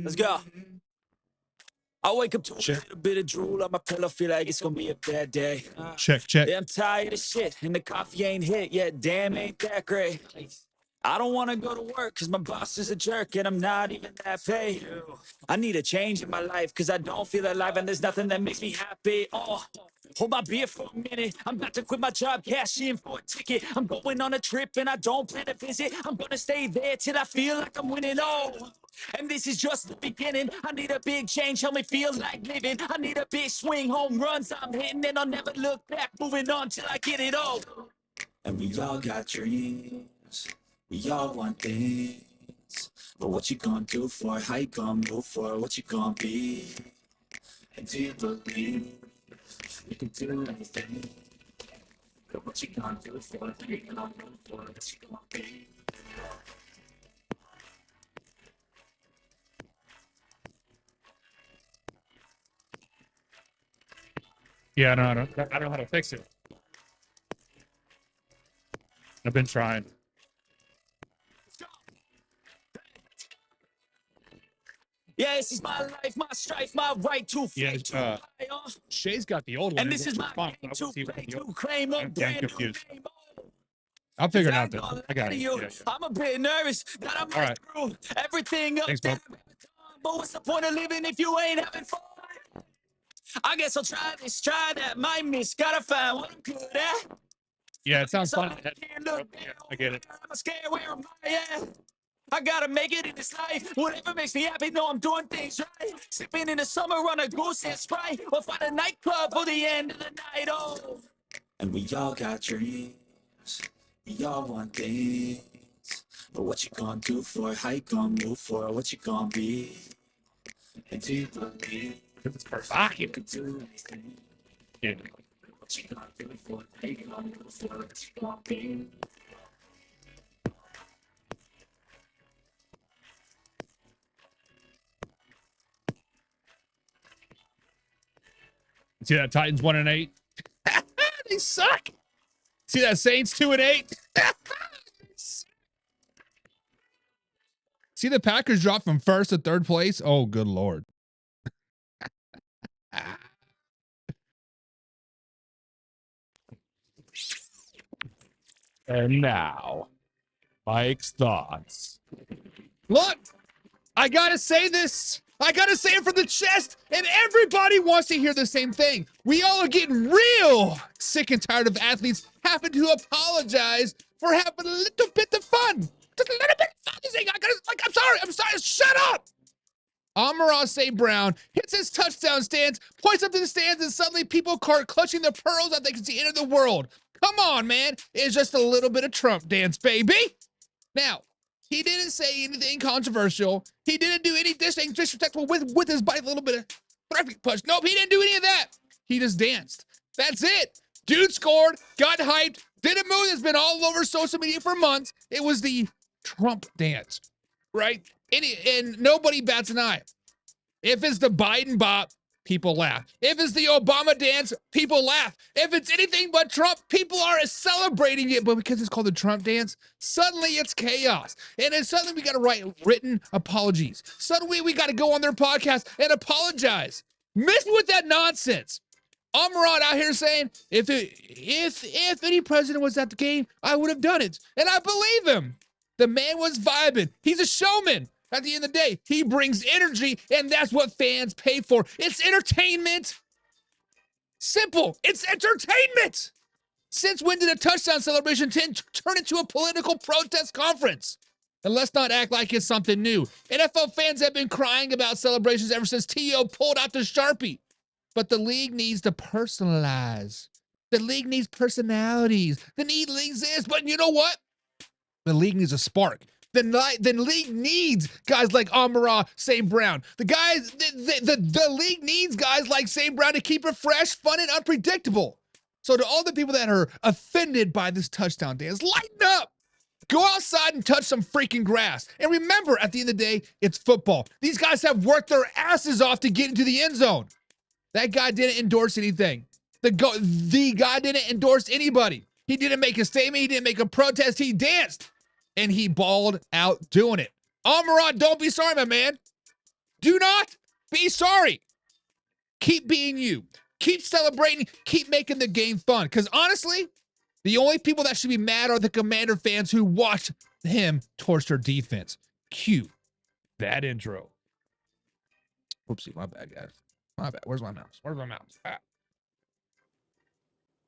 Let's go. I wake up to a little bit of drool on my pillow, feel like it's gonna be a bad day. Check. Yeah, I'm tired of shit, and the coffee ain't hit yet. Damn, ain't that great. I don't want to go to work because my boss is a jerk and I'm not even that paid. I need a change in my life because I don't feel alive and there's nothing that makes me happy. Oh, hold my beer for a minute. I'm about to quit my job, cash in for a ticket. I'm going on a trip and I don't plan to visit. I'm going to stay there till I feel like I'm winning. Oh, and this is just the beginning. I need a big change, help me feel like living. I need a big swing, home runs I'm hitting, and I'll never look back, moving on till I get it all. And we all got dreams, we all want things, but what you gonna do for it? How you gonna move for it? What you gonna be? And do you believe you can do anything? But what you gonna do for it? How you gonna move for it? What you gonna be? Yeah, no, I don't know how to fix it. I've been trying. Yeah, this is my life, my strife, my right to fight to Shay's got the old one. and this is my fun. game to play to claim a brand new confused. name. I'll figure it out though. I got it. You. Yeah. I'm a bit nervous that I might screw everything up. Thanks, bro. But what's the point of living if you ain't having fun? I guess I'll try this, try that, might miss, gotta find what I'm good at. Yeah, it sounds fun. I get it. I'm scared, where am I at? I gotta make it in this life. Whatever makes me happy, know I'm doing things right. Sipping in the summer on a goose and Sprite, or find a nightclub for the end of the night. Oh, and we all got dreams, we all want things, but what you gonna do for it? How you gonna move for it? What you gonna be? And do you believe it's provocative? You can do anything. Yeah. What you gonna do for it? How you gonna move for it? What you gonna be? See that Titans 1-8? They suck. See that Saints 2-8? See the Packers drop from first to third place? Oh, good Lord. And now, Mike's thoughts. Look, I gotta say this. I gotta say it from the chest, and everybody wants to hear the same thing. We all are getting real sick and tired of athletes having to apologize for having a little bit of fun. Just a little bit of fun. I'm sorry, shut up. Amon-Ra St. Brown hits his touchdown stance, points up to the stands, and suddenly people start clutching their pearls that they can see into the world. Come on, man. It's just a little bit of Trump dance, baby. Now, he didn't say anything controversial. He didn't do anything disrespectful with his bite, a little bit of throwing punch. Nope, he didn't do any of that. He just danced. That's it. Dude scored, got hyped, did a move that's been all over social media for months. It was the Trump dance, right? And nobody bats an eye. If it's the Biden bop, people laugh. If it's the Obama dance, people laugh. If it's anything but Trump, people are celebrating it. But because it's called the Trump dance, suddenly it's chaos. And then suddenly we got to write written apologies. Suddenly we got to go on their podcast and apologize. Miss me with that nonsense. Amon-Ra out here saying, if any president was at the game, I would have done it. And I believe him. The man was vibing. He's a showman. At the end of the day, he brings energy, and that's what fans pay for. It's entertainment. Simple. It's entertainment. Since when did a touchdown celebration turn into a political protest conference? And let's not act like it's something new. NFL fans have been crying about celebrations ever since T.O. pulled out the Sharpie. But the league needs to personalize. The league needs personalities. The league exists, but you know what? The league needs a spark. The league needs guys like Amon-Ra St. Brown. The league needs guys like St. Brown to keep it fresh, fun, and unpredictable. So to all the people that are offended by this touchdown dance, lighten up. Go outside and touch some freaking grass. And remember, at the end of the day, it's football. These guys have worked their asses off to get into the end zone. That guy didn't endorse anything. The guy didn't endorse anybody. He didn't make a statement. He didn't make a protest. He danced. And he balled out doing it. Amon-Ra, don't be sorry, my man. Do not be sorry. Keep being you. Keep celebrating. Keep making the game fun. Because honestly, the only people that should be mad are the Commander fans who watch him torch their defense. Cue that intro. Oopsie, my bad, guys. My bad. Where's my mouse? Ah.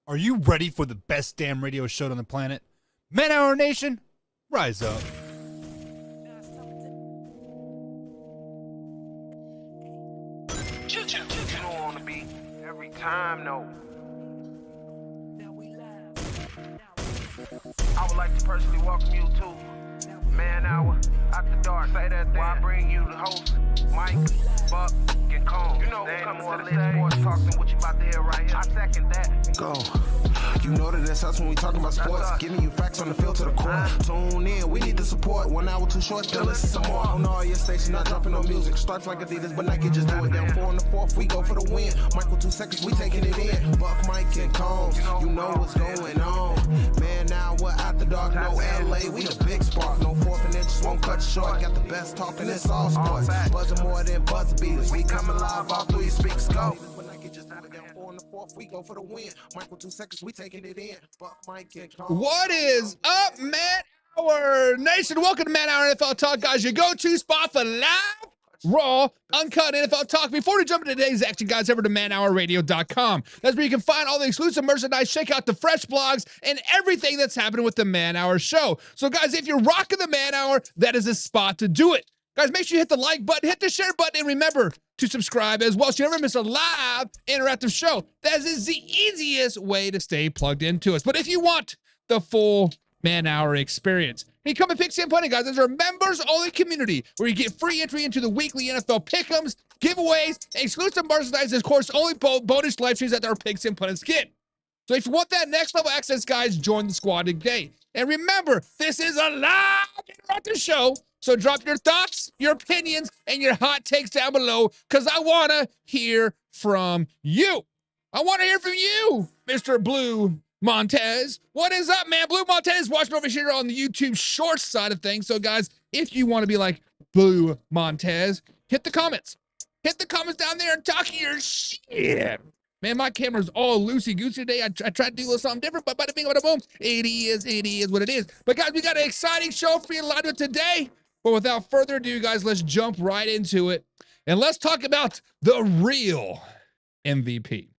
Are you ready for the best damn radio show on the planet? Man Hour Nation, rise up. You don't want to be every time, no. I would like to personally welcome you to Man Hour After Dark. Say that while I bring you the host, Mike, Buck, and Cone. You know who comes to the stage. Sports talk than what you about to hear right here. I second that. Go. You know that that's us when we talking about sports. Giving you facts on the field to the core. Tune in, we need the support. 1 hour too short, then listen some more. On all your stations, not dropping no music. Starts like Adidas, but Nike just do it. Down 4 in the 4th, we go for the win. Michael 2 seconds, we taking it in. Buck, Mike, and Combs, you know what's going on. Man, now we're After Dark, no LA, we the big spark. No 4th and inches won't cut short. Got the best talking, it's all sports. Buzzing more than buzz beaters. We coming live all through your speakers. Go. We go for the win. Michael 2 seconds, we taking it in. Buck, Mike, and What is up, Man Hour Nation? Welcome to Man Hour NFL Talk, guys. Your go-to spot for live, raw, uncut NFL talk. Before we jump into today's action, guys, head over to manhourradio.com. That's where you can find all the exclusive merchandise, check out the fresh blogs, and everything that's happening with the Man Hour show. So, guys, if you're rocking the Man Hour, that is a spot to do it. Guys, make sure you hit the like button, hit the share button, and remember to subscribe as well so you never miss a live interactive show. That is the easiest way to stay plugged into us. But if you want the full Man Hour experience, hey, come and pick Sam Plenty, guys. There's our members-only community where you get free entry into the weekly NFL pick'ems, giveaways, exclusive merchandise, and of course, only bonus live streams that our Picks and Pundits get. So if you want that next level access, guys, join the squad today. And remember, this is a live interactive show. So drop your thoughts, your opinions, and your hot takes down below because I want to hear from you. I want to hear from you, Mr. Blue Montez. What is up, man? Blue Montez watching over here on the YouTube Shorts side of things. So, guys, if you want to be like Blue Montez, hit the comments. Hit the comments down there and talk your shit. Man, my camera's all loosey-goosey today. I tried to do a little something different, but bada bing, bada boom. It is what it is. But, guys, we got an exciting show for you lined up today. But without further ado, guys, let's jump right into it. And let's talk about the real MVP.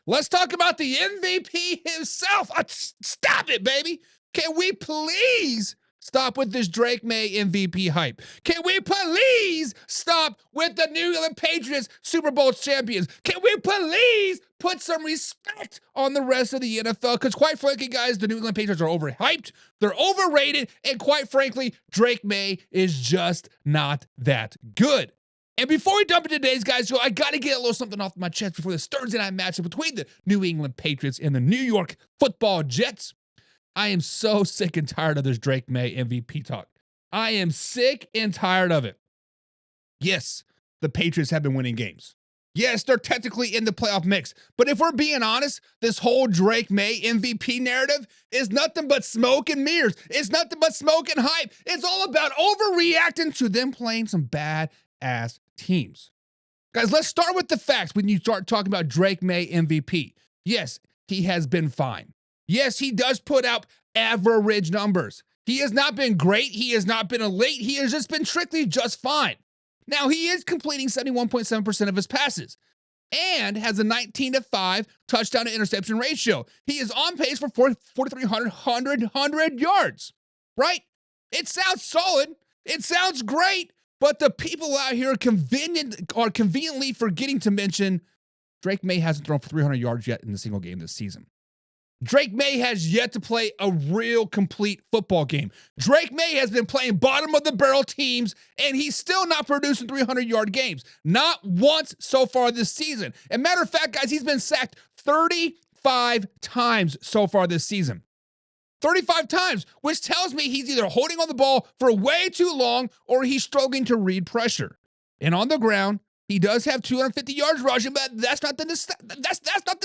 Let's talk about the MVP himself. Stop it, baby. Can we please stop with this Drake Maye MVP hype? Can we please stop with the New England Patriots Super Bowl champions? Can we please put some respect on the rest of the NFL? Because quite frankly, guys, the New England Patriots are overhyped. They're overrated. And quite frankly, Drake Maye is just not that good. And before we jump into today's guys' show, I got to get a little something off my chest before this Thursday night matchup between the New England Patriots and the New York Football Jets. I am so sick and tired of this Drake Maye MVP talk. I am sick and tired of it. Yes, the Patriots have been winning games. Yes, they're technically in the playoff mix. But if we're being honest, this whole Drake Maye MVP narrative is nothing but smoke and mirrors. It's nothing but smoke and hype. It's all about overreacting to them playing some bad-ass teams. Guys, let's start with the facts when you start talking about Drake Maye MVP. Yes, he has been fine. Yes, he does put out average numbers. He has not been great. He has not been elite. He has just been strictly just fine. Now, he is completing 71.7% of his passes and has a 19-5 touchdown to interception ratio. He is on pace for 4,300 yards, right? It sounds solid. It sounds great. But the people out here are conveniently forgetting to mention Drake Maye hasn't thrown for 300 yards yet in a single game this season. Drake Maye has yet to play a real complete football game. Drake Maye has been playing bottom of the barrel teams, and he's still not producing 300-yard games. Not once so far this season. And matter of fact, guys, he's been sacked 35 times so far this season. 35 times, which tells me he's either holding on the ball for way too long or he's struggling to read pressure. And on the ground, he does have 250 yards rushing, but that's nothing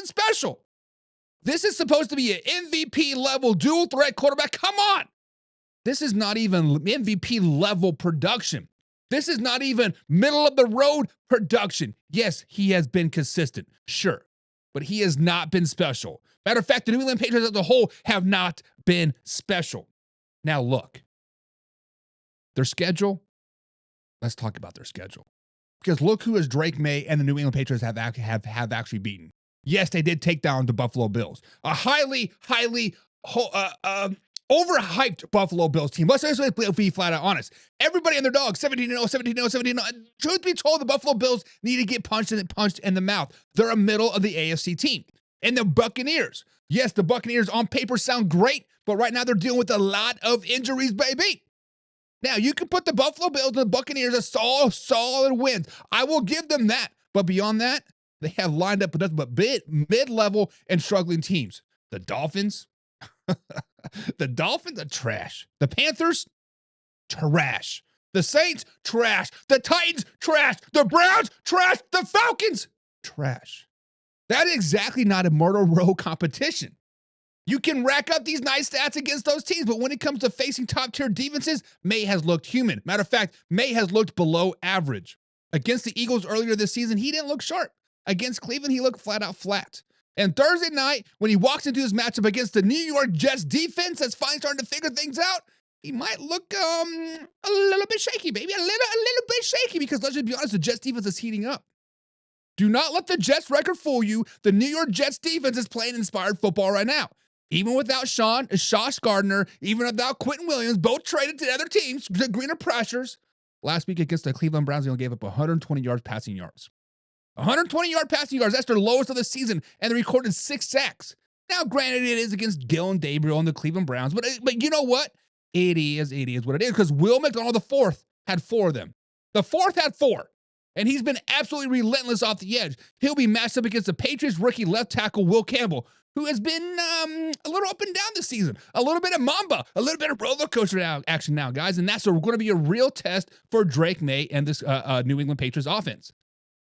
special. This is supposed to be an MVP level dual threat quarterback. Come on. This is not even MVP level production. This is not even middle of the road production. Yes, he has been consistent, sure, but he has not been special. Matter of fact, the New England Patriots as a whole have not been special. Now look, their schedule, let's talk about their schedule. Because look who is Drake Maye and the New England Patriots have actually beaten. Yes, they did take down the Buffalo Bills. A highly overhyped Buffalo Bills team. Let's be flat out honest. Everybody and their dogs, 17-0, 17-0, 17-0. Truth be told, the Buffalo Bills need to get punched in the mouth. They're a middle of the AFC team. And the Buccaneers. Yes, the Buccaneers on paper sound great, but right now they're dealing with a lot of injuries, baby. Now, you can put the Buffalo Bills and the Buccaneers as solid wins. I will give them that. But beyond that, they have lined up with nothing but mid-level and struggling teams. The Dolphins, the Dolphins are trash. The Panthers, trash. The Saints, trash. The Titans, trash. The Browns, trash. The Falcons, trash. That is exactly not a Murder Row competition. You can rack up these nice stats against those teams, but when it comes to facing top-tier defenses, Maye has looked human. Matter of fact, Maye has looked below average. Against the Eagles earlier this season, he didn't look sharp. Against Cleveland, he looked flat-out flat. And Thursday night, when he walks into his matchup against the New York Jets defense that's finally starting to figure things out, he might look a little bit shaky, baby. A little bit shaky, because let's just be honest, the Jets defense is heating up. Do not let the Jets record fool you. The New York Jets defense is playing inspired football right now. Even without Sauce Gardner, even without Quentin Williams, both traded to other teams, the greener pressures. Last week against the Cleveland Browns, they only gave up 120 yards passing yards. 120-yard passing yards, that's their lowest of the season, and they recorded 6 sacks. Now, granted, it is against Dylan Gabriel and the Cleveland Browns, but you know what? It is what it is, because Will McDonald, the fourth, had 4 of them. The fourth had 4. And he's been absolutely relentless off the edge. He'll be matched up against the Patriots rookie left tackle Will Campbell, who has been a little up and down this season. A little bit of Mamba, a little bit of roller coaster action now, guys. And that's going to be a real test for Drake Maye and this New England Patriots offense.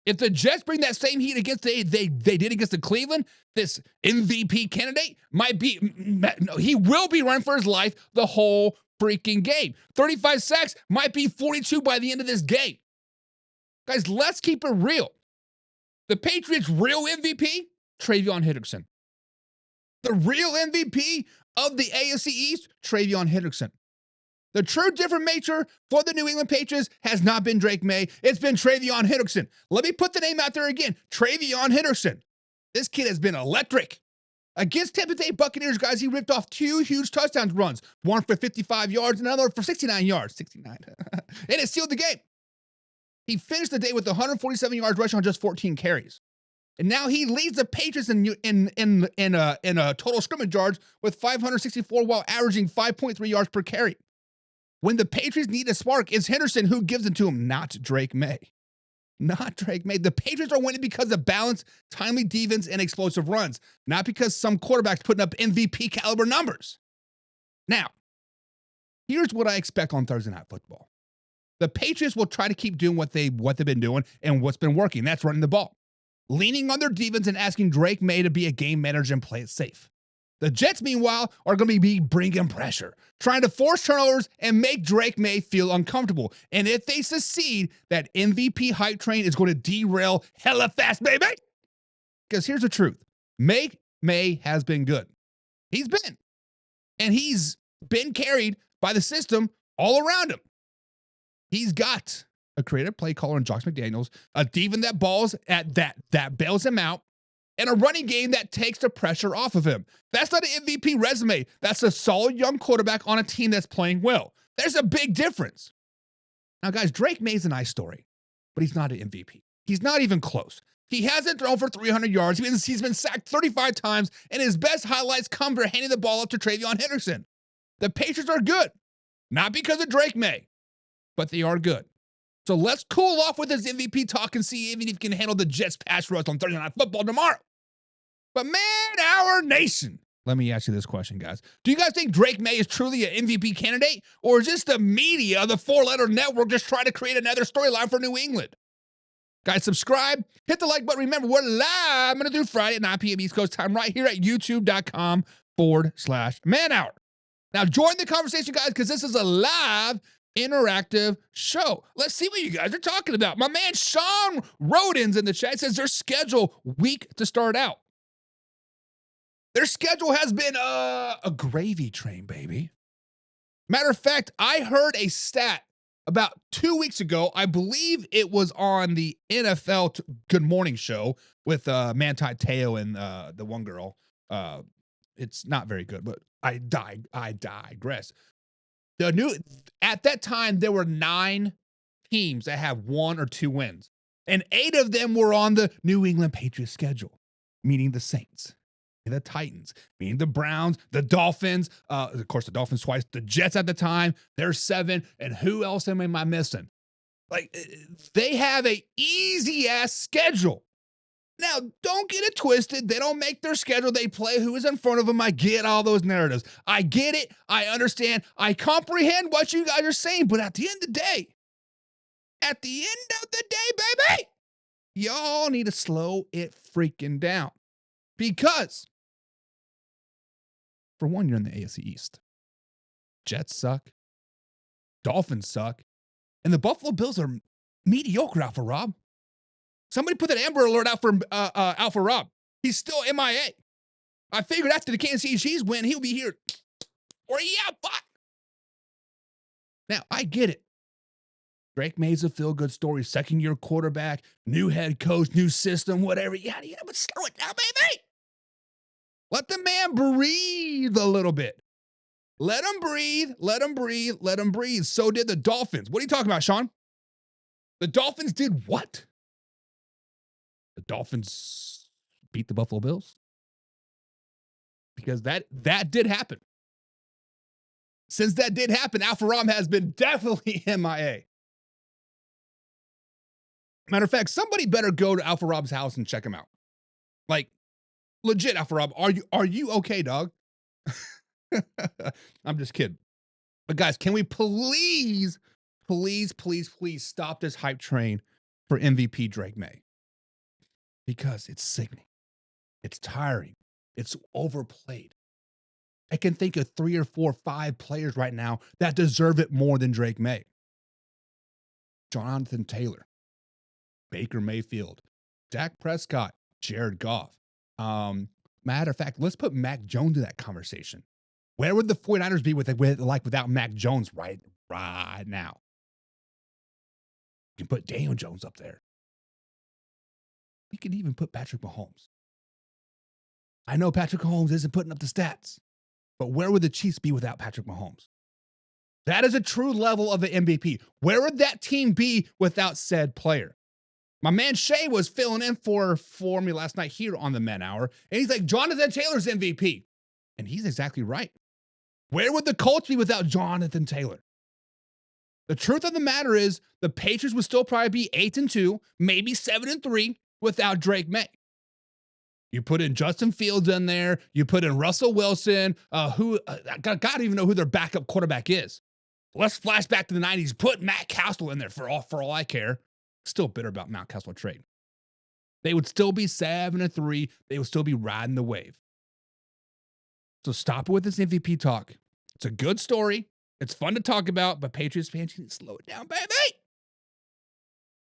If the Jets bring that same heat against they did against the Cleveland, this MVP candidate he will be running for his life the whole freaking game. 35 sacks might be 42 by the end of this game. Guys, let's keep it real. The Patriots' real MVP, Travion Hendrickson. The real MVP of the AFC East, Travion Hendrickson. The true differentiator for the New England Patriots has not been Drake Maye. It's been Travion Henderson. Let me put the name out there again. Travion Henderson. This kid has been electric. Against Tampa Bay Buccaneers, guys, he ripped off 2 huge touchdown runs. One for 55 yards and another for 69 yards. 69. And it sealed the game. He finished the day with 147 yards rushing on just 14 carries. And now he leads the Patriots in total scrimmage yards with 564 while averaging 5.3 yards per carry. When the Patriots need a spark, it's Henderson who gives it to him, not Drake Maye. Not Drake Maye. The Patriots are winning because of balanced, timely defense and explosive runs, not because some quarterback's putting up MVP caliber numbers. Now, here's what I expect on Thursday Night Football. The Patriots will try to keep doing what they've been doing and what's been working. That's running the ball, leaning on their defense and asking Drake Maye to be a game manager and play it safe. The Jets, meanwhile, are going to be bringing pressure, trying to force turnovers and make Drake Maye feel uncomfortable. And if they succeed, that MVP hype train is going to derail hella fast, baby. Because here's the truth. Maye has been good. He's been. And he's been carried by the system all around him. He's got a creative play caller in Josh McDaniels, a defense that balls at that bails him out, and a running game that takes the pressure off of him. That's not an MVP resume. That's a solid young quarterback on a team that's playing well. There's a big difference. Now, guys, Drake Maye's a nice story, but he's not an MVP. He's not even close. He hasn't thrown for 300 yards. He's been sacked 35 times, and his best highlights come from handing the ball up to Travion Henderson. The Patriots are good, not because of Drake Maye, but they are good. So let's cool off with his MVP talk and see even if he can handle the Jets pass rush on Thursday Night Football tomorrow. But man, our nation. Let me ask you this question, guys. Do you guys think Drake Maye is truly an MVP candidate? Or is this the media, the 4-letter network, just trying to create another storyline for New England? Guys, subscribe, hit the like button. Remember, we're live Monday through Friday at 9 p.m. East Coast time right here at youtube.com/Man Hour. Now, join the conversation, guys, because this is a live interactive show. Let's see what you guys are talking about. My man Sean Rodin's in the chat says their schedule weak to start out. Their schedule has been a gravy train, baby. Matter of fact, I heard a stat about 2 weeks ago. I believe it was on the NFL Good Morning Show with Manti Te'o and the one girl. It's not very good, but I digress. At that time, there were 9 teams that have 1 or 2 wins, and 8 of them were on the New England Patriots schedule, meaning the Saints, the Titans, meaning the Browns, the Dolphins, of course, the Dolphins twice, the Jets at the time, there's 7, and who else am I missing? Like, they have a easy-ass schedule. Now, don't get it twisted. They don't make their schedule. They play who is in front of them. I get all those narratives. I get it. I understand. I comprehend what you guys are saying. But at the end of the day, baby, y'all need to slow it freaking down. Because, for one, you're in the AFC East. Jets suck. Dolphins suck. And the Buffalo Bills are mediocre, Alpha Rob. Somebody put that Amber Alert out for Alpha Rob. He's still MIA. I figured after the Kansas City Chiefs win, he'll be here. Or yeah, fuck. Now, I get it. Drake Maye's a feel-good story. Second-year quarterback, new head coach, new system, whatever. Yeah, but slow it down, baby. Let the man breathe a little bit. Let him breathe. Let him breathe. Let him breathe. So did the Dolphins. What are you talking about, Sean? The Dolphins did what? The Dolphins beat the Buffalo Bills? Because that did happen. Since that did happen, Alpha Rom has been definitely MIA. Matter of fact, somebody better go to Alpha Rob's house and check him out. Like, legit, Alpha Rob, are you okay, dog? I'm just kidding. But guys, can we please stop this hype train for MVP Drake Maye? Because it's sickening. It's tiring. It's overplayed. I can think of 3 or 4 or 5 players right now that deserve it more than Drake Maye. Jonathan Taylor, Baker Mayfield, Dak Prescott, Jared Goff. Matter of fact, let's put Mac Jones in that conversation. Where would the 49ers be without Mac Jones right now? You can put Daniel Jones up there. You can even put Patrick Mahomes. I know Patrick Mahomes isn't putting up the stats, but where would the Chiefs be without Patrick Mahomes? That is a true level of an MVP. Where would that team be without said player? My man Shay was filling in for me last night here on the Men Hour, and he's like, Jonathan Taylor's MVP. And he's exactly right. Where would the Colts be without Jonathan Taylor? The truth of the matter is the Patriots would still probably be 8-2, maybe 7-3 without Drake May. You put in Justin Fields in there. You put in Russell Wilson, who God even know who their backup quarterback is. Let's flash back to the 90s. Put Matt Castle in there for all I care. Still bitter about Matt Castle trade. They would still be 7-3. They would still be riding the wave. So stop with this MVP talk. It's a good story. It's fun to talk about, but Patriots fans need to slow it down, baby.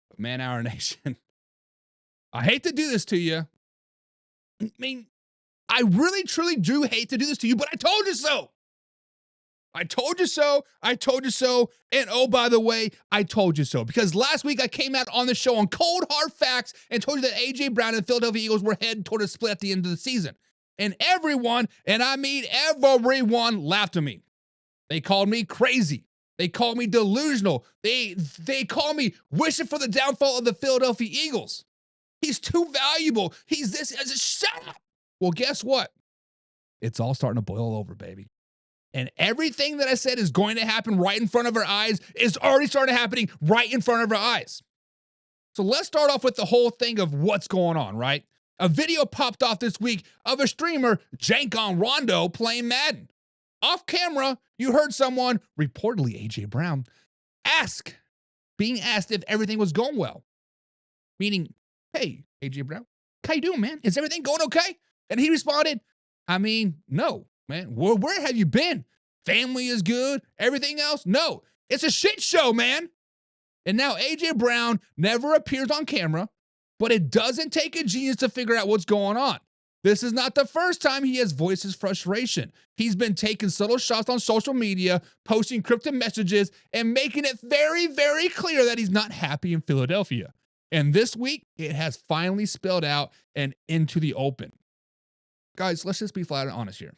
But Man Hour Nation, I hate to do this to you. I mean, I really, truly do hate to do this to you, but I told you so. I told you so. I told you so. And oh, by the way, I told you so. Because last week I came out on the show on cold, hard facts and told you that A.J. Brown and the Philadelphia Eagles were heading toward a split at the end of the season. And everyone, and I mean everyone, laughed at me. They called me crazy. They called me delusional. They called me wishing for the downfall of the Philadelphia Eagles. He's too valuable. He's this as a shut up. Well, guess what? It's all starting to boil over, baby. And everything that I said is going to happen right in front of our eyes is already starting happening right in front of our eyes. So let's start off with the whole thing of what's going on, right? A video popped off this week of a streamer, Jank on Rondo, playing Madden. Off camera, you heard someone, reportedly AJ Brown, being asked if everything was going well. Meaning, hey, AJ Brown, how you doing, man? Is everything going okay? And he responded, I mean, no, man. Where have you been? Family is good. Everything else? No. It's a shit show, man. And now AJ Brown never appears on camera, but it doesn't take a genius to figure out what's going on. This is not the first time he has voiced his frustration. He's been taking subtle shots on social media, posting cryptic messages, and making it very, very clear that he's not happy in Philadelphia. And this week, it has finally spilled out and into the open. Guys, let's just be flat and honest here.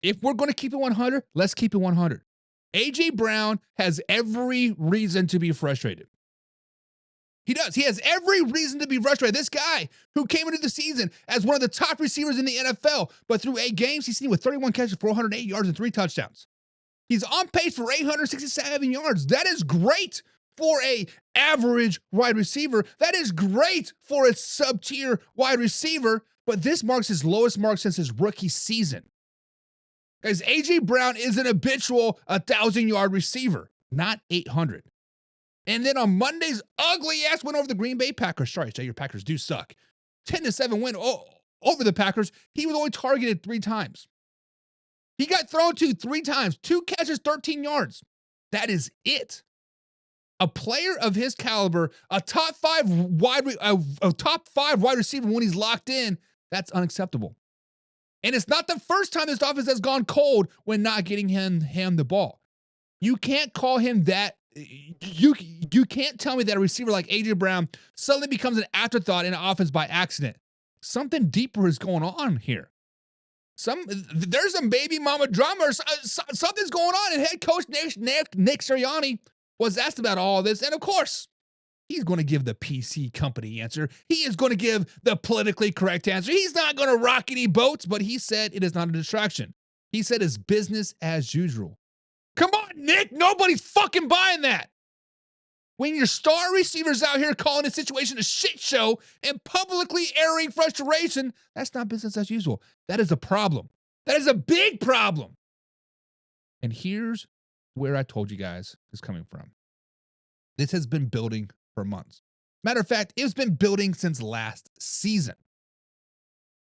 If we're going to keep it 100, let's keep it 100. A.J. Brown has every reason to be frustrated. He does. He has every reason to be frustrated. This guy who came into the season as one of the top receivers in the NFL, but through 8 games, he's seen with 31 catches, 408 yards, and 3 touchdowns. He's on pace for 867 yards. That is great for a average wide receiver. That is great for a sub-tier wide receiver, but this marks his lowest mark since his rookie season. Guys, A.J. Brown is an habitual 1,000-yard receiver, not 800. And then on Monday's ugly ass win over the Green Bay Packers. Sorry, Jay, your Packers do suck. 10-7 win over the Packers. He was only targeted 3 times. He got thrown to 3 times, 2 catches, 13 yards. That is it. A player of his caliber, a top 5 wide receiver when he's locked in, that's unacceptable. And it's not the first time this offense has gone cold when not getting him the ball. You can't call him that. You can't tell me that a receiver like A.J. Brown suddenly becomes an afterthought in an offense by accident. Something deeper is going on here. There's some baby mama drama. Something's going on. And head coach Nick Sirianni was asked about all this. And of course, he's going to give the PC company answer. He is going to give the politically correct answer. He's not going to rock any boats, but he said it is not a distraction. He said it's business as usual. Come on, Nick. Nobody's fucking buying that. When your star receiver's out here calling a situation a shit show and publicly airing frustration, that's not business as usual. That is a problem. That is a big problem. And here's where I told you guys is coming from. This has been building for months. Matter of fact, it's been building since last season.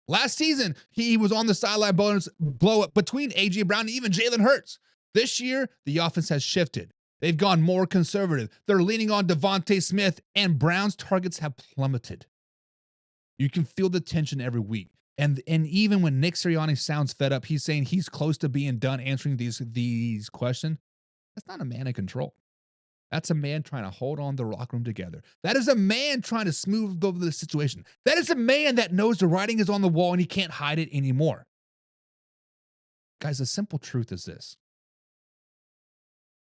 Last season, he was on the sideline blow up between A.J. Brown and even Jalen Hurts. This year, the offense has shifted. They've gone more conservative. They're leaning on Devontae Smith, and Brown's targets have plummeted. You can feel the tension every week. And even when Nick Sirianni sounds fed up, he's saying he's close to being done answering these questions. That's not a man in control. That's a man trying to hold on the locker room together. That is a man trying to smooth over the situation. That is a man that knows the writing is on the wall and he can't hide it anymore. Guys, the simple truth is this.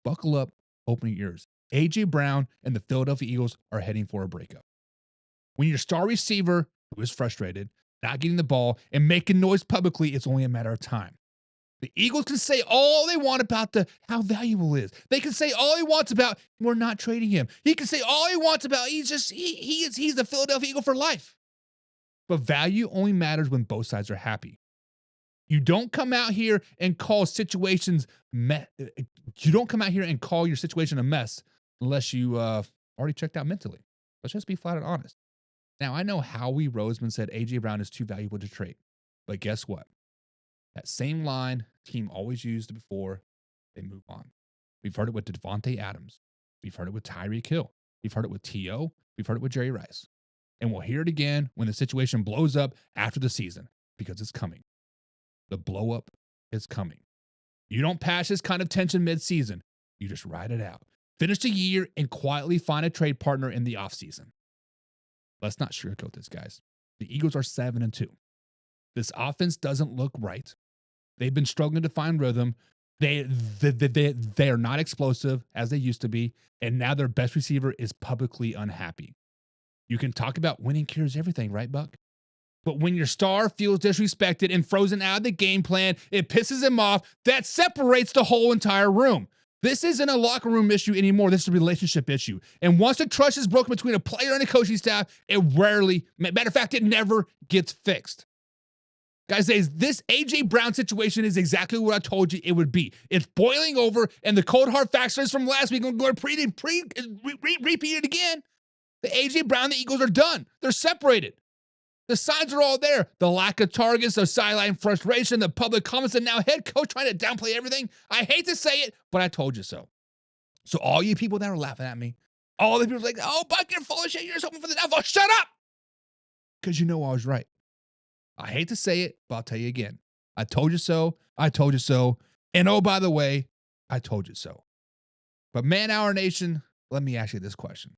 Buckle up, open your ears. A.J. Brown and the Philadelphia Eagles are heading for a breakup. When your star receiver, who is frustrated, not getting the ball, and making noise publicly, it's only a matter of time. The Eagles can say all they want about how valuable he is. They can say all he wants about we're not trading him. He can say all he wants about he's the Philadelphia Eagle for life. But value only matters when both sides are happy. You don't come out here and call situations you don't come out here and call your situation a mess unless you already checked out mentally. Let's just be flat and honest. Now, I know Howie Roseman said A.J. Brown is too valuable to trade. But guess what? That same line team always used before they move on. We've heard it with Devontae Adams. We've heard it with Tyreek Hill. We've heard it with T.O. We've heard it with Jerry Rice. And we'll hear it again when the situation blows up after the season because it's coming. The blow up is coming. You don't pass this kind of tension mid-season. You just ride it out. Finish the year and quietly find a trade partner in the offseason. Let's not sugarcoat this, guys. The Eagles are 7-2. This offense doesn't look right. They've been struggling to find rhythm. They are not explosive as they used to be, and now their best receiver is publicly unhappy. You can talk about winning cures everything, right, Buck? But when your star feels disrespected and frozen out of the game plan, it pisses him off. That separates the whole entire room. This isn't a locker room issue anymore. This is a relationship issue. And once the trust is broken between a player and a coaching staff, it rarely, matter of fact, it never gets fixed. Guys, this A.J. Brown situation is exactly what I told you it would be. It's boiling over, and the cold hard facts from last week are going to repeat it again. The A.J. Brown and the Eagles are done. They're separated. The signs are all there. The lack of targets, the sideline frustration, the public comments, and now head coach trying to downplay everything. I hate to say it, but I told you so. So all you people that are laughing at me, all the people like, oh, Buck, you're full of shit. You're just hoping for the downfall. Shut up! Because you know I was right. I hate to say it, but I'll tell you again. I told you so. I told you so. And oh, by the way, I told you so. But Man Hour Nation, let me ask you this question.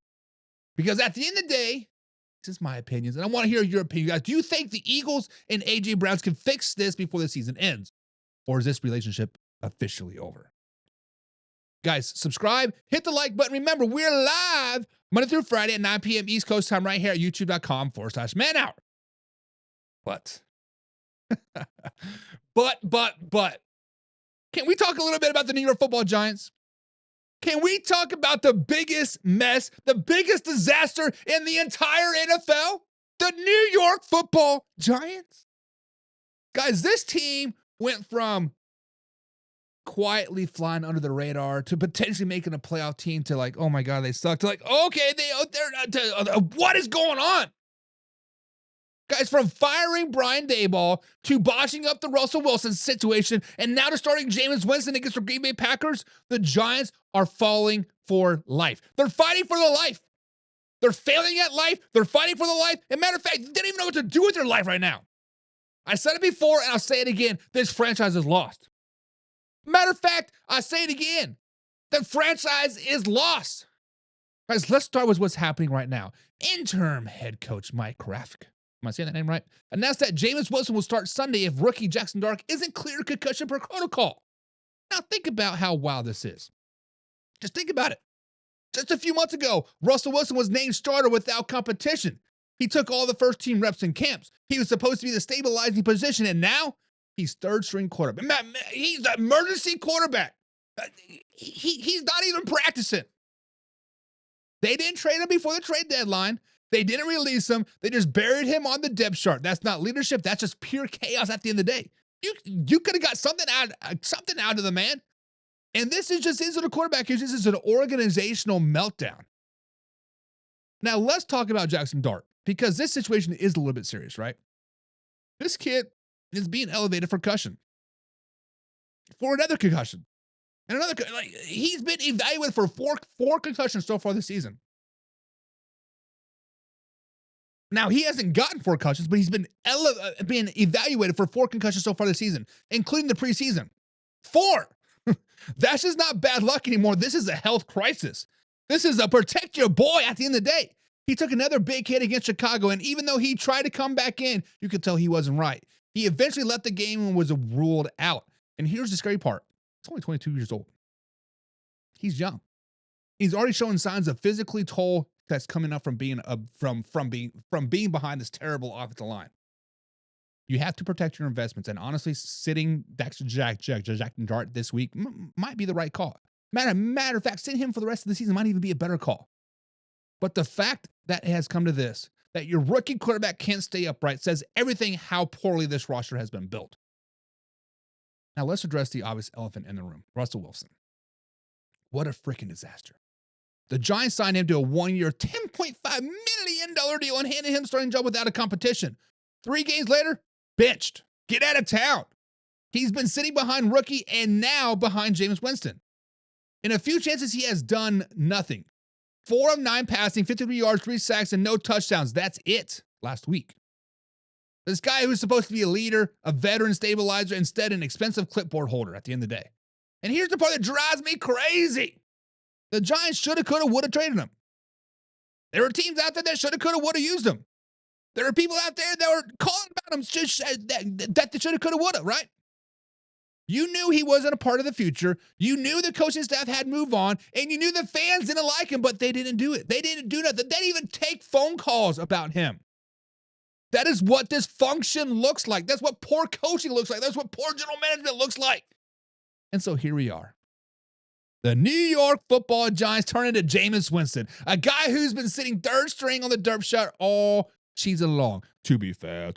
Because at the end of the day, this is my opinions, and I want to hear your opinion, guys. Do you think the Eagles and A.J. Browns can fix this before the season ends? Or is this relationship officially over? Guys, subscribe, hit the like button. Remember, we're live Monday through Friday at 9 p.m. East Coast time right here at youtube.com/manhour. But, can we talk a little bit about the New York Football Giants? Can we talk about the biggest mess, the biggest disaster in the entire NFL? The New York Football Giants? Guys, this team went from quietly flying under the radar to potentially making a playoff team to like, oh my God, they suck, to like, okay, what is going on? Guys, from firing Brian Daboll to botching up the Russell Wilson situation and now to starting Jameis Winston against the Green Bay Packers, the Giants are falling for life. They're fighting for the life. They're failing at life. They're fighting for the life. And matter of fact, they don't even know what to do with their life right now. I said it before and I'll say it again. This franchise is lost. Matter of fact, I say it again. The franchise is lost. Guys, let's start with what's happening right now. Interim head coach Mike Kravik, am I saying that name right? Announced that Jameis Wilson will start Sunday if rookie Jackson Dark isn't cleared concussion protocol. Now think about how wild this is. Just think about it. Just a few months ago, Russell Wilson was named starter without competition. He took all the first team reps in camps. He was supposed to be the stabilizing position, and now he's third string quarterback. He's the emergency quarterback. He's not even practicing. They didn't trade him before the trade deadline. They didn't release him. They just buried him on the depth chart. That's not leadership. That's just pure chaos at the end of the day. You could have got something out of the man. And this isn't a quarterback issue. This is an organizational meltdown. Now, let's talk about Jackson Dart, because this situation is a little bit serious, right? This kid is being elevated for concussion. For another concussion. And he's been evaluated for 4 concussions so far this season. Now, he hasn't gotten 4 concussions, but he's been being evaluated for 4 concussions so far this season, including the preseason. 4! That's just not bad luck anymore. This is a health crisis. This is a protect your boy at the end of the day. He took another big hit against Chicago, and even though he tried to come back in, you could tell he wasn't right. He eventually left the game and was ruled out. And here's the scary part. He's only 22 years old. He's young. He's already showing signs of physically toll that's coming up from being being behind this terrible offensive line. You have to protect your investments, and honestly, sitting Jack and Dart this week might be the right call. Matter of fact, sitting him for the rest of the season might even be a better call. But the fact that it has come to this, that your rookie quarterback can't stay upright, says everything how poorly this roster has been built. Now let's address the obvious elephant in the room, Russell Wilson. What a freaking disaster. The Giants signed him to a 1-year, $10.5 million deal and handed him starting job without a competition. 3 games later, benched. Get out of town. He's been sitting behind rookie and now behind Jameis Winston. In a few chances, he has done nothing. 4 of 9 passing, 53 yards, 3 sacks, and no touchdowns. That's it last week. This guy who's supposed to be a leader, a veteran stabilizer, instead an expensive clipboard holder at the end of the day. And here's the part that drives me crazy. The Giants shoulda, coulda, woulda traded him. There were teams out there that shoulda, coulda, woulda used him. There are people out there that were calling about him just that they shoulda, coulda, woulda, right? You knew he wasn't a part of the future. You knew the coaching staff had moved on, and you knew the fans didn't like him, but they didn't do it. They didn't do nothing. They didn't even take phone calls about him. That is what dysfunction looks like. That's what poor coaching looks like. That's what poor general management looks like. And so here we are. The New York Football Giants turn into Jameis Winston, a guy who's been sitting 3rd string on the depth chart all season long. To be fair,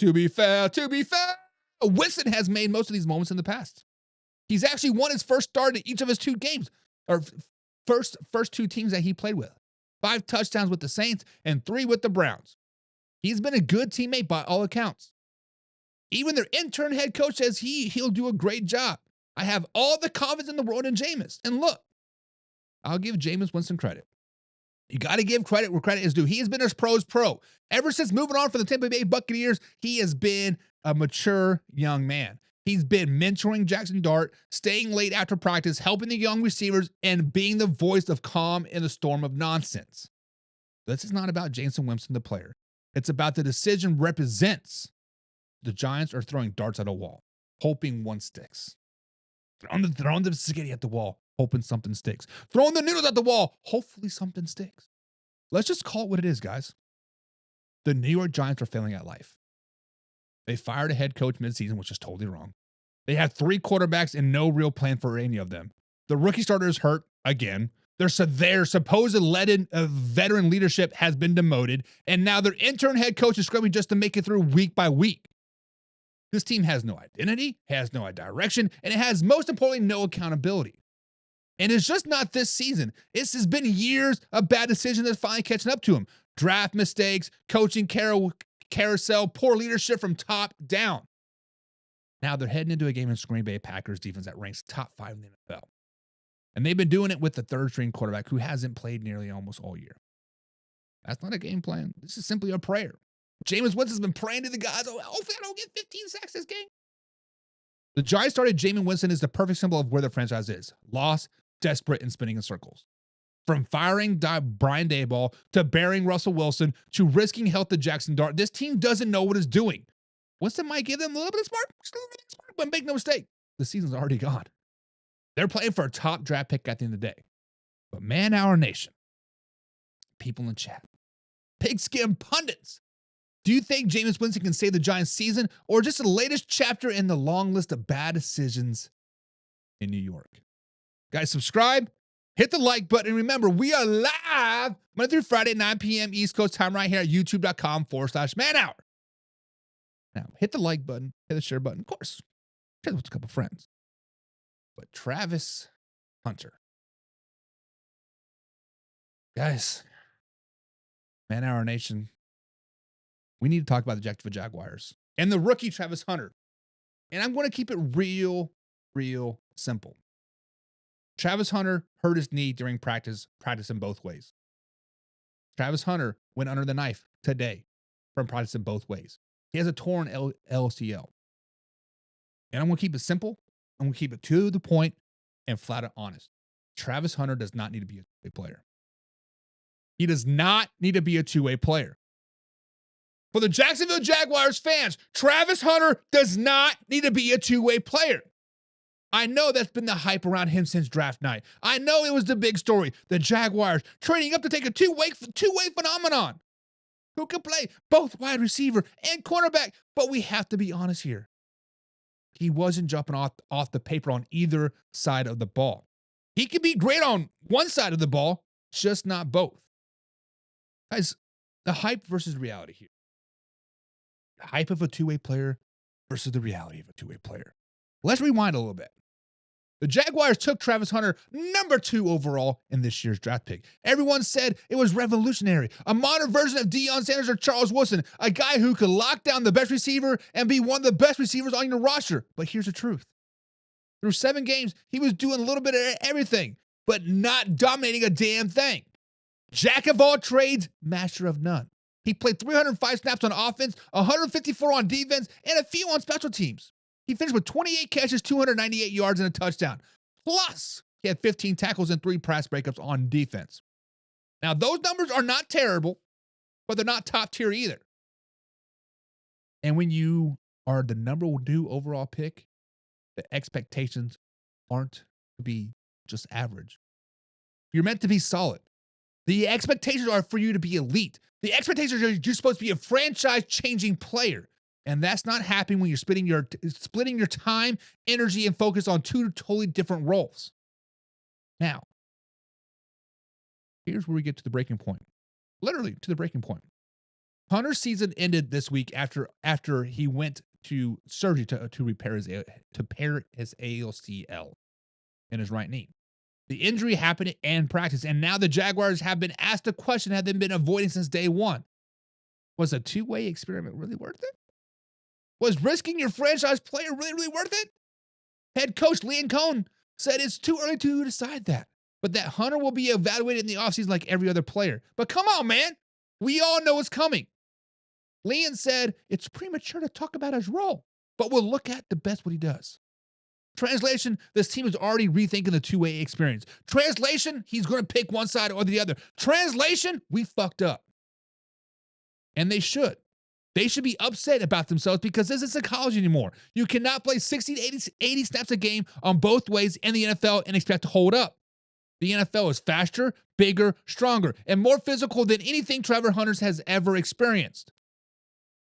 Winston has made most of these moments in the past. He's actually won his first start in each of his 2 games, or first 2 teams that he played with. 5 touchdowns with the Saints and 3 with the Browns. He's been a good teammate by all accounts. Even their intern head coach says he'll do a great job. I have all the confidence in the world in Jameis. And look, I'll give Jameis Winston credit. You got to give credit where credit is due. He has been a pro's pro. Ever since moving on from the Tampa Bay Buccaneers, he has been a mature young man. He's been mentoring Jackson Dart, staying late after practice, helping the young receivers, and being the voice of calm in the storm of nonsense. This is not about Jameis Winston, the player. It's about the decision represents. The Giants are throwing darts at a wall, hoping one sticks. Throwing the spaghetti at the wall, hoping something sticks. Throwing the noodles at the wall, hopefully something sticks. Let's just call it what it is, guys. The New York Giants are failing at life. They fired a head coach midseason, which is totally wrong. They had 3 quarterbacks and no real plan for any of them. The rookie starter is hurt again. Their supposed veteran leadership has been demoted, and now their intern head coach is scrubbing just to make it through week by week. This team has no identity, has no direction, and it has, most importantly, no accountability. And it's just not this season. This has been years of bad decisions that's finally catching up to them. Draft mistakes, coaching carousel, poor leadership from top down. Now they're heading into a game against Green Bay Packers defense that ranks top 5 in the NFL. And they've been doing it with the 3rd string quarterback who hasn't played nearly almost all year. That's not a game plan. This is simply a prayer. Jameis Winston's been praying to the gods, oh, hopefully I don't get 15 sacks this game. The Giants started Jameis Winston is the perfect symbol of where the franchise is. Lost, desperate, and spinning in circles. From firing Brian Daboll to burying Russell Wilson to risking health to Jackson Dart, this team doesn't know what it's doing. Winston might give them a little bit of smart, but make no mistake, the season's already gone. They're playing for a top draft pick at the end of the day. But man, our nation, people in chat, pigskin pundits, do you think Jameis Winston can save the Giants season or just the latest chapter in the long list of bad decisions in New York? Guys, subscribe, hit the like button, and remember, we are live Monday through Friday, 9 p.m. East Coast time right here at youtube.com/manhour. Now, hit the like button, hit the share button, of course. Share with a couple friends. But Travis Hunter. Guys, man, our nation, we need to talk about the Jacksonville Jaguars and the rookie Travis Hunter. And I'm going to keep it real simple. Travis Hunter hurt his knee during practice in both ways. Travis Hunter went under the knife today. from practicing both ways. He has a torn LCL. And I'm going to keep it simple. I'm going to keep it to the point and flat out honest. Travis Hunter does not need to be a two-way player. He does not need to be a two-way player. For the Jacksonville Jaguars fans, Travis Hunter does not need to be a two-way player. I know that's been the hype around him since draft night. I know it was the big story. The Jaguars trading up to take a two-way phenomenon who can play both wide receiver and cornerback. But we have to be honest here. He wasn't jumping off the paper on either side of the ball. He could be great on one side of the ball, just not both. Guys, the hype versus reality here. The hype of a two-way player versus the reality of a two-way player. Let's rewind a little bit. The Jaguars took Travis Hunter number 2 overall in this year's draft pick. Everyone said it was revolutionary, a modern version of Deion Sanders or Charles Woodson, a guy who could lock down the best receiver and be one of the best receivers on your roster. But here's the truth. Through 7 games, he was doing a little bit of everything, but not dominating a damn thing. Jack of all trades, master of none. He played 305 snaps on offense, 154 on defense, and a few on special teams. He finished with 28 catches, 298 yards, and a touchdown. Plus, he had 15 tackles and 3 pass breakups on defense. Now, those numbers are not terrible, but they're not top tier either. And when you are the number 2 overall pick, the expectations aren't to be just average. You're meant to be solid. The expectations are for you to be elite. The expectations are you're supposed to be a franchise-changing player. And that's not happening when you're splitting your time, energy, and focus on 2 totally different roles. Now, here's where we get to the breaking point. Literally to the breaking point. Hunter's season ended this week after he went to surgery to repair his ACL in his right knee. The injury happened in practice, and now the Jaguars have been asked a question that they've been avoiding since day one. Was a two-way experiment really worth it? Was risking your franchise player really worth it? Head coach Liam Cohn said it's too early to decide that, but that Hunter will be evaluated in the offseason like every other player. But come on, man. We all know it's coming. Liam said it's premature to talk about his role, but we'll look at the best what he does. Translation, this team is already rethinking the two-way experience. Translation, he's going to pick one side or the other. Translation, we fucked up. And they should. They should be upset about themselves because this isn't college anymore. You cannot play 60 to 80 snaps a game on both ways in the NFL and expect to hold up. The NFL is faster, bigger, stronger, and more physical than anything Trevor Hunter has ever experienced.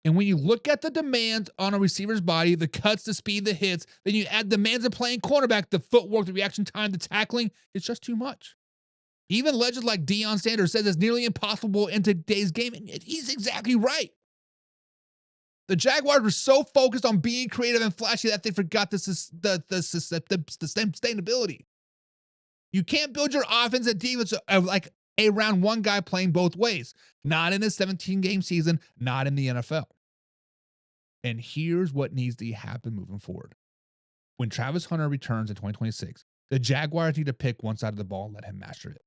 And when you look at the demands on a receiver's body, the cuts, the speed, the hits, then you add demands of playing cornerback, the footwork, the reaction time, the tackling, it's just too much. Even legends like Deion Sanders says it's nearly impossible in today's game, and he's exactly right. The Jaguars were so focused on being creative and flashy that they forgot the sustainability. You can't build your offense and defense like around one guy playing both ways. Not in a 17-game season, not in the NFL. And here's what needs to happen moving forward. When Travis Hunter returns in 2026, the Jaguars need to pick one side of the ball and let him master it.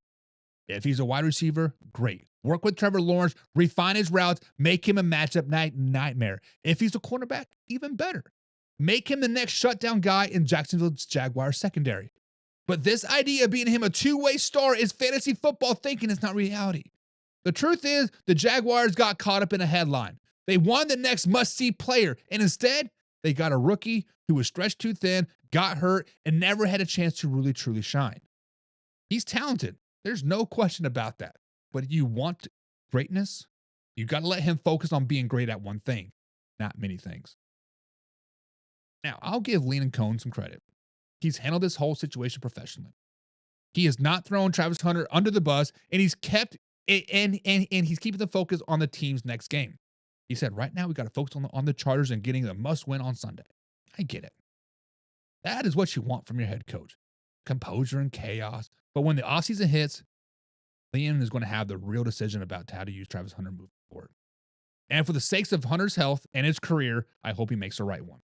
If he's a wide receiver, great. Work with Trevor Lawrence, refine his routes, make him a matchup nightmare. If he's a cornerback, even better. Make him the next shutdown guy in Jacksonville's Jaguars secondary. But this idea of being him a two-way star is fantasy football thinking, it's not reality. The truth is, the Jaguars got caught up in a headline. They wanted the next must-see player, and instead, they got a rookie who was stretched too thin, got hurt, and never had a chance to really, truly shine. He's talented. There's no question about that. But you want greatness, you got to let him focus on being great at one thing, not many things. Now, I'll give Liam Cohn some credit. He's handled this whole situation professionally. He has not thrown Travis Hunter under the bus, and he's kept and he's keeping the focus on the team's next game. He said, right now we got to focus on the Chargers and getting the must-win on Sunday. I get it. That is what you want from your head coach. Composure and chaos. But when the offseason hits, Liam is going to have the real decision about how to use Travis Hunter moving forward. And for the sakes of Hunter's health and his career, I hope he makes the right one.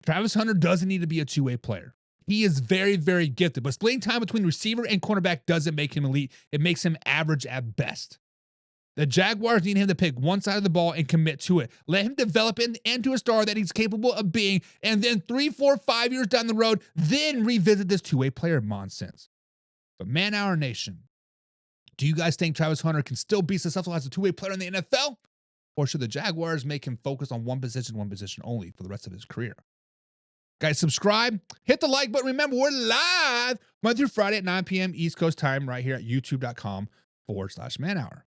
Travis Hunter doesn't need to be a two-way player. He is very, very gifted, but splitting time between receiver and cornerback doesn't make him elite. It makes him average at best. The Jaguars need him to pick one side of the ball and commit to it. Let him develop into a star that he's capable of being, and then 3, 4, 5 years down the road, then revisit this two-way player nonsense. But Man Hour Nation, do you guys think Travis Hunter can still be successful as a two-way player in the NFL? Or should the Jaguars make him focus on one position only for the rest of his career? Guys, subscribe, hit the like button. Remember, we're live Monday through Friday at 9 p.m. East Coast time right here at youtube.com/manhour.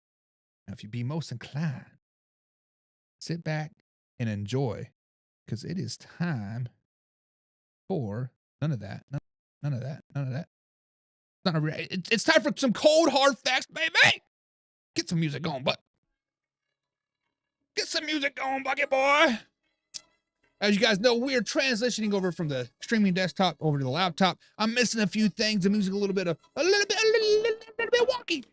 Now, if you be most inclined, sit back and enjoy, because it is time for none of that. It's time for some cold, hard facts, baby. Get some music going, but get some music going, bucket boy. As you guys know, we are transitioning over from the streaming desktop over to the laptop. I'm missing a few things. The music a little bit wonky.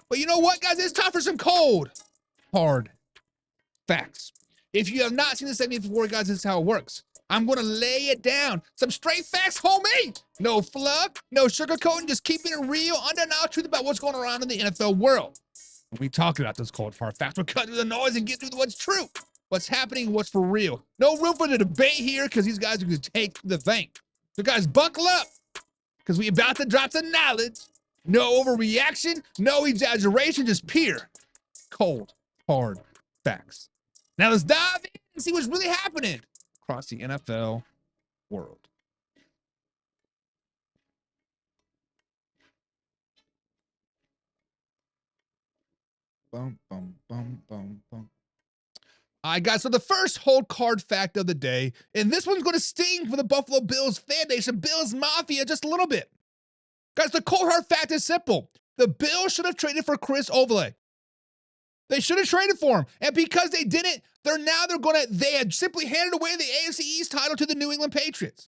But you know what, guys? It's time for some cold, hard facts. If you have not seen this segment before, guys, this is how it works. I'm going to lay it down. Some straight facts, homie. No fluff, no sugarcoating, just keeping it real, undeniable truth about what's going on in the NFL world. When we talk about those cold, hard facts, we're cutting through the noise and getting through what's true, what's happening, what's for real. No room for the debate here, because these guys are going to take the thing. So, guys, buckle up, because we about to drop some knowledge. No overreaction, no exaggeration, just pure, cold, hard facts. Now let's dive in and see what's really happening across the NFL world. Bum, bum, bum, bum, bum. All right, guys, so the first hold card fact of the day, and this one's going to sting for the Buffalo Bills fan nation, Bills Mafia, just a little bit. Guys, the cold hard fact is simple. The Bills should have traded for Chris Olave. They should have traded for him. And because they didn't, they had simply handed away the AFC East title to the New England Patriots.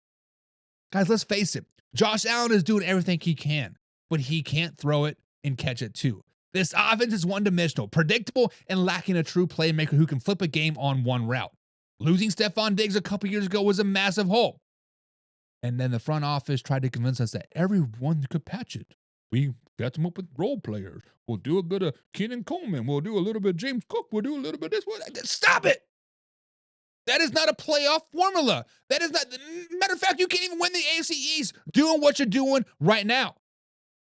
Guys, let's face it. Josh Allen is doing everything he can, but he can't throw it and catch it too. This offense is one-dimensional, predictable, and lacking a true playmaker who can flip a game on one route. Losing Stephon Diggs a couple years ago was a massive hole. And then the front office tried to convince us that everyone could patch it. We got them up with role players. We'll do a bit of Keenan Coleman. We'll do a little bit of James Cook. We'll do a little bit of this. Stop it. That is not a playoff formula. That is not. Matter of fact, you can't even win the AFC East doing what you're doing right now.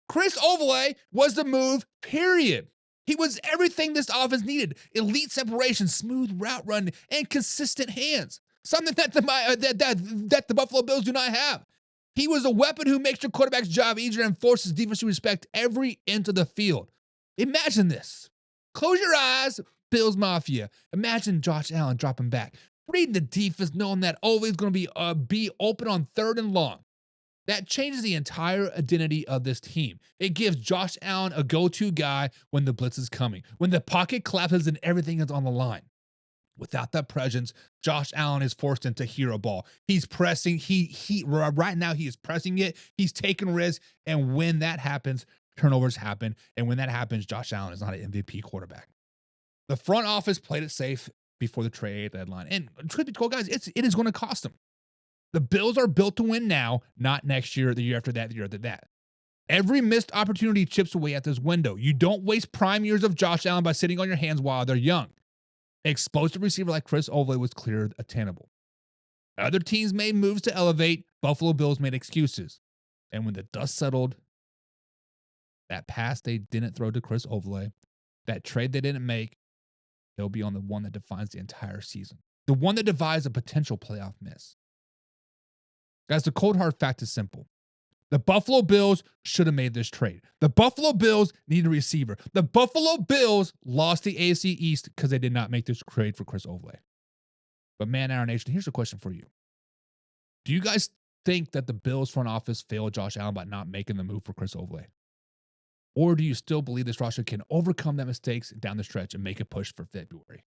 Chris Olave was the move, period. He was everything this offense needed. Elite separation, smooth route running, and consistent hands. Something that the Buffalo Bills do not have. He was a weapon who makes your quarterback's job easier and forces defense to respect every inch of the field. Imagine this. Close your eyes, Bills Mafia. Imagine Josh Allen dropping back, reading the defense, knowing that Olave is going to be open on 3rd and long. That changes the entire identity of this team. It gives Josh Allen a go-to guy when the blitz is coming, when the pocket collapses and everything is on the line. Without that presence, Josh Allen is forced into hero ball. He's pressing. Right now he is pressing it. He's taking risks. And when that happens, turnovers happen. And when that happens, Josh Allen is not an MVP quarterback. The front office played it safe before the trade deadline. And truth be told, guys, it is going to cost them. The Bills are built to win now, not next year, the year after that, the year after that. Every missed opportunity chips away at this window. You don't waste prime years of Josh Allen by sitting on your hands while they're young. Explosive receiver like Chris Olave was cleared attainable. Other teams made moves to elevate. Buffalo Bills made excuses. And when the dust settled, that pass they didn't throw to Chris Olave, that trade they didn't make, they'll be on the one that defines the entire season. The one that divides a potential playoff miss. Guys, the cold hard fact is simple. The Buffalo Bills should have made this trade. The Buffalo Bills need a receiver. The Buffalo Bills lost the AFC East because they did not make this trade for Chris Olave. But Man Hour Nation, here's a question for you. Do you guys think that the Bills front office failed Josh Allen by not making the move for Chris Olave? Or do you still believe this roster can overcome that mistakes down the stretch and make a push for February?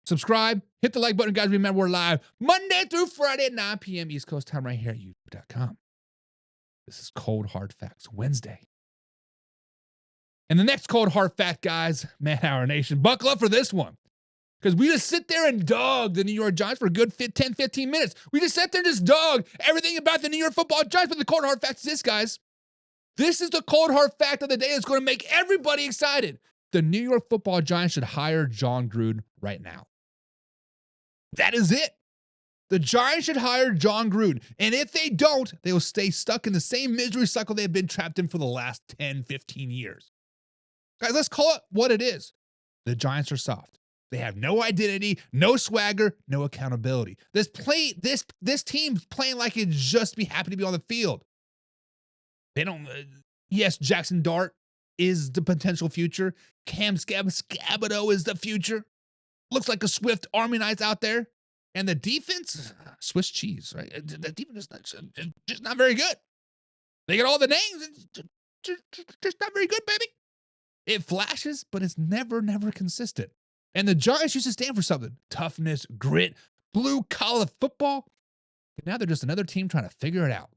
Subscribe, hit the like button, guys. Remember, we're live Monday through Friday at 9 p.m. East Coast time right here at youtube.com. This is Cold Hard Facts Wednesday. And the next Cold Hard Fact, guys, Man Hour Nation, buckle up for this one. Because we just sit there and dog the New York Giants for a good 10, 15 minutes. We just sat there and just dog everything about the New York Football Giants. But the Cold Hard Fact is this, guys. This is the Cold Hard Fact of the day that's going to make everybody excited. the New York Football Giants should hire John Gruden right now. That is it. The Giants should hire John Gruden. And if they don't, they will stay stuck in the same misery cycle they've been trapped in for the last 10, 15 years. Guys, let's call it what it is. The Giants are soft. They have no identity, no swagger, no accountability. This team's playing like it just be happy to be on the field. They don't. Yes, Jackson Dart is the potential future. Cam Scabato is the future. Looks like a swift Army Knights out there. And the defense, Swiss cheese, right? The defense is just not very good. They got all the names, just not very good, baby. It flashes, but it's never consistent. And the Giants used to stand for something. Toughness, grit, blue-collar football. But now they're just another team trying to figure it out.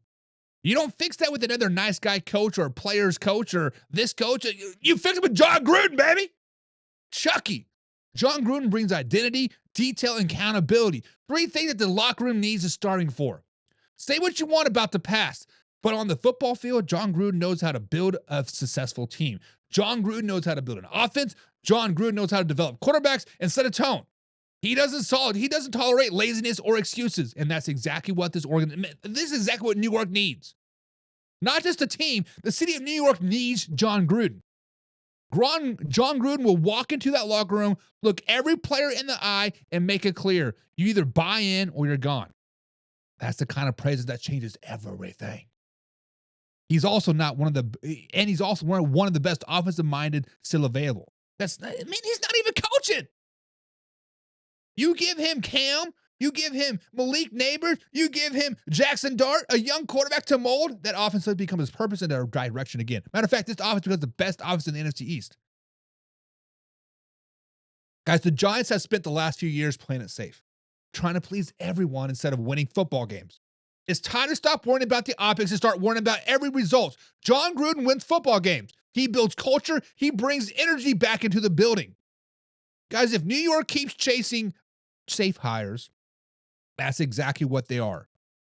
You don't fix that with another nice guy coach or players coach or this coach. You fix it with John Gruden, baby. Chucky. John Gruden brings identity, detail, and accountability. 3 things that the locker room needs is starting for. Say what you want about the past, but on the football field, John Gruden knows how to build a successful team. John Gruden knows how to build an offense. John Gruden knows how to develop quarterbacks and set a tone. He doesn't tolerate laziness or excuses, and that's exactly what this is exactly what New York needs. Not just the team, the city of New York needs John Gruden. John Gruden will walk into that locker room, look every player in the eye, and make it clear you either buy in or you're gone. That's the kind of presence that changes everything. He's also one of the best offensive-minded still available. He's not even coaching. You give him Cam, you give him Malik Neighbors, you give him Jackson Dart, a young quarterback to mold, that offense will become his purpose in the right direction again. Matter of fact, this offense becomes the best offense in the NFC East. Guys, the Giants have spent the last few years playing it safe, trying to please everyone instead of winning football games. It's time to stop worrying about the optics and start worrying about every result. John Gruden wins football games. He builds culture. He brings energy back into the building. Guys, if New York keeps chasing safe hires, that's exactly what they are.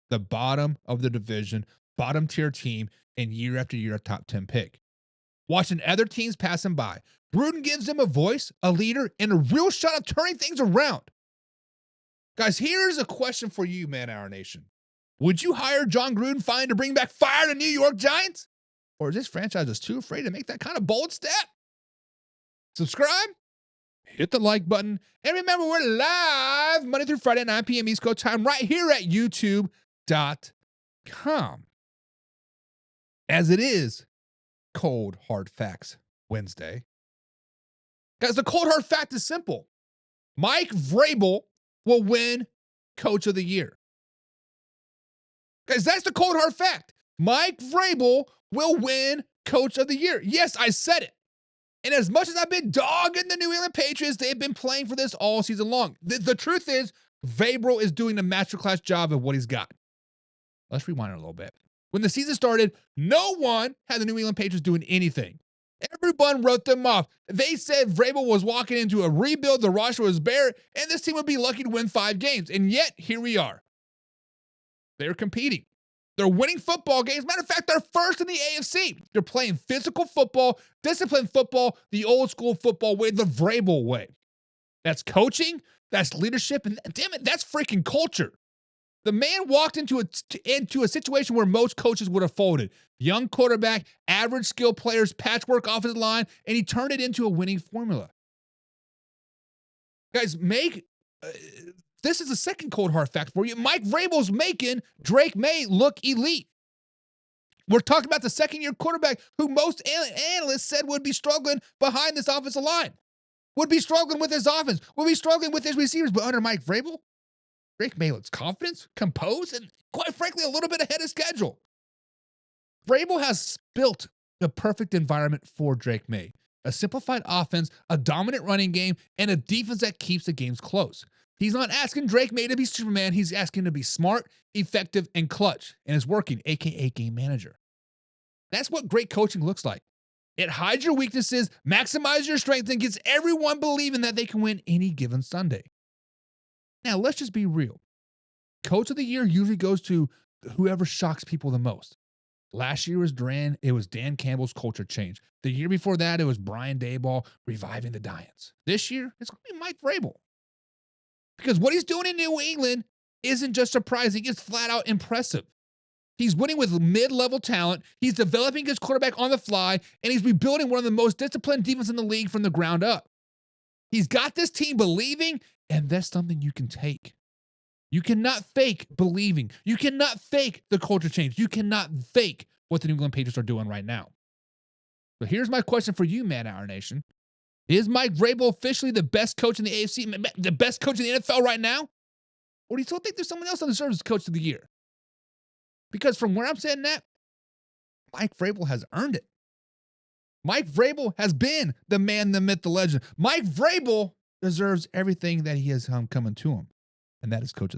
The bottom of the division, bottom tier team, and year after year a top 10 pick. Watching other teams pass him by, Gruden gives them a voice, a leader, and a real shot of turning things around. Guys, here's a question for you, Man Hour Nation. Would you hire John Gruden finally to bring back fire to New York Giants? Or is this franchise just too afraid to make that kind of bold step? Subscribe, hit the like button, and remember we're live Monday through Friday at 9 p.m. East Coast time right here at youtube.com. As it is Cold Hard Facts Wednesday. Guys, the cold hard fact is simple. Mike Vrabel will win Coach of the Year. Guys, that's the cold hard fact. Mike Vrabel will win Coach of the Year. Yes, I said it. And as much as I've been dogging the New England Patriots, they've been playing for this all season long. The truth is, Vrabel is doing a masterclass job of what he's got. Let's rewind it a little bit. When the season started, no one had the New England Patriots doing anything. Everyone wrote them off. They said Vrabel was walking into a rebuild, the roster was bare, and this team would be lucky to win 5 games. And yet, here we are. They're competing. They're winning football games. Matter of fact, they're first in the AFC. They're playing physical football, disciplined football, the old school football way, the Vrabel way. That's coaching, that's leadership, and damn it, that's freaking culture. The man walked into a situation where most coaches would have folded. Young quarterback, average skill players, patchwork offensive line, and he turned it into a winning formula. Guys, this is the second cold hard fact for you. Mike Vrabel's making Drake Maye look elite. We're talking about the second-year quarterback who most analysts said would be struggling behind this offensive line, would be struggling with his offense, would be struggling with his receivers. But under Mike Vrabel, Drake Maye looks confident, composed, and quite frankly, a little bit ahead of schedule. Vrabel has built the perfect environment for Drake Maye. A simplified offense, a dominant running game, and a defense that keeps the games close. He's not asking Drake Maye to be Superman. He's asking to be smart, effective, and clutch. And it's working, a.k.a. game manager. That's what great coaching looks like. It hides your weaknesses, maximizes your strengths, and gets everyone believing that they can win any given Sunday. Now, let's just be real. Coach of the Year usually goes to whoever shocks people the most. Last year was Dan Campbell's culture change. The year before that, it was Brian Daboll reviving the Giants. This year, it's going to be Mike Vrabel. Because what he's doing in New England isn't just surprising, it's flat out impressive. He's winning with mid-level talent, he's developing his quarterback on the fly, and he's rebuilding one of the most disciplined defenses in the league from the ground up. He's got this team believing, and that's something you can take. You cannot fake believing. You cannot fake the culture change. You cannot fake what the New England Patriots are doing right now. So here's my question for you, Man Hour Nation. Is Mike Vrabel officially the best coach in the AFC, the best coach in the NFL right now? Or do you still think there's someone else that deserves coach of the year? Because from where I'm sitting at, Mike Vrabel has earned it. Mike Vrabel has been the man, the myth, the legend. Mike Vrabel deserves everything that he has coming to him. And that is coach of the year.